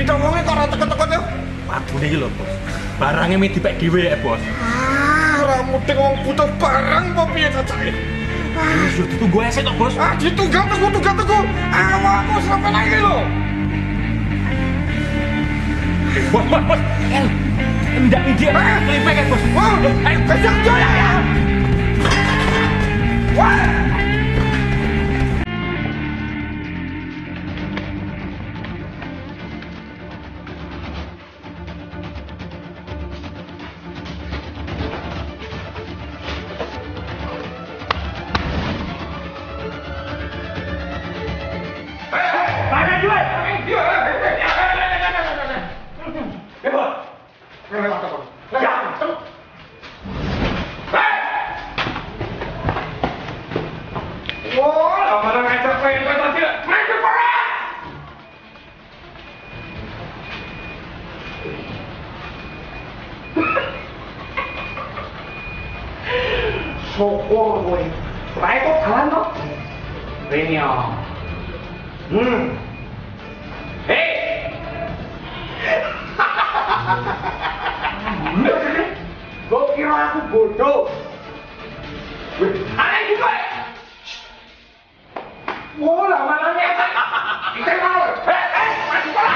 Ditomongin kok ora teko-teko yo. Padune iki lho, Bos. Barange mi dipek dhewe ya, Bos. Ora mudeng wong butuh barang apa piye cacake. Wis yo ditunggu ae sik tok, Bos. Ditunggang tuku. Awakmu sampe lagi lho. Bos. Ndak iki klipek ya, Bos. Ayo kejar ya. Wah! Syukur gue. Baik kok jalan kok. Ini ya. Hei. Gue kira aku bodoh. Aneh juga. Wah, lama lagi apa? Kita mau. Masuk bola.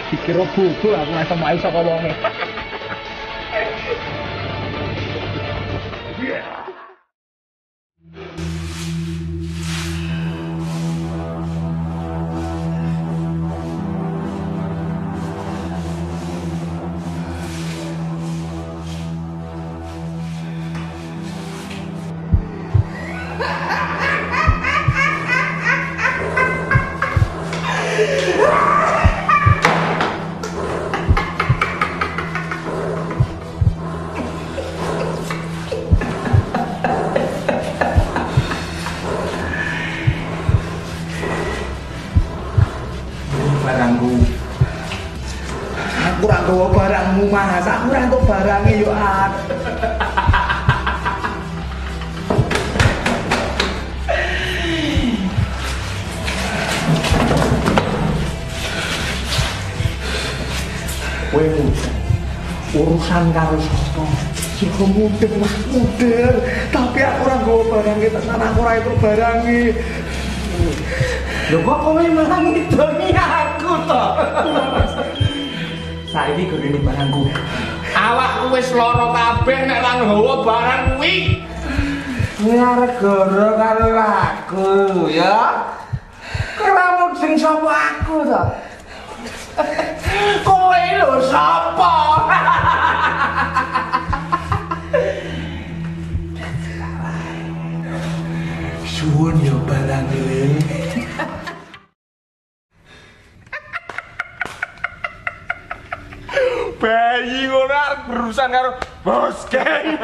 Dikira bodoh aku nek sama iso kok wonge. Barangku. Aku ora nggawa barangmu, Mas. Aku ora entuk barange yo, An. Kowe urusan karo sapa? Sing mudeng Mas mudeng, tapi aku ora nggawa barange tenan, aku ora entuk barange. Lho kok kowe malah ngidoni aku to? Saiki gurine barangku. Awakku wis lara kabeh nek ra nggawa barang kuwi. Kuwi arep gara karo aku, ya. Kowe mudeng sapa aku to? Kowe lho sapa? Suwun yo barange. Bayi ngono arep berurusan karo bos geng.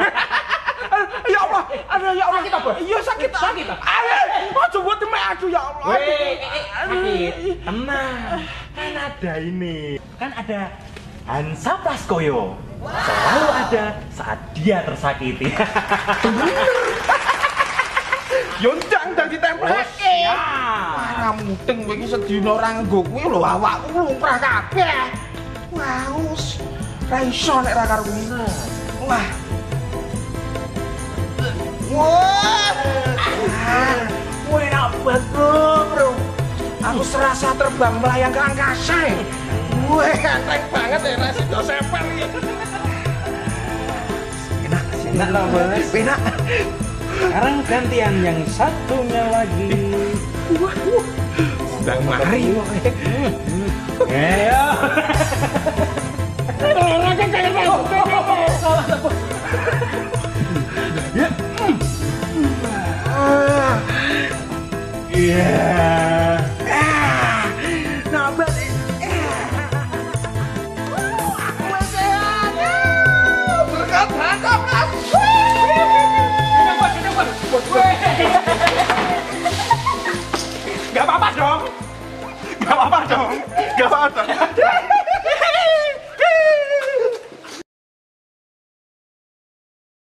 Ya Allah, aduh ya Allah kita bos. Iya sakit. Aduh, aja buat temek aduh ya Allah. Sakit. Tenang. Kan ada ini. Kan ada Hansa Praskoyo. Selalu ada saat dia tersakiti. Yondang dadi templeke. Ora mudeng kowe iki sedina ora nggo kuwi lho awakku lumrah kabeh. Wah, wis ra iso nek ra karo kuwi. Wah. Wah, enak banget, bro. Aku serasa terbang melayang ke angkasa. Wah, enteng banget ya nasi doseper ya. Enak loh, Bos. Enak. Sekarang gantian yang satunya lagi. Wah. Udah mari. Ayo.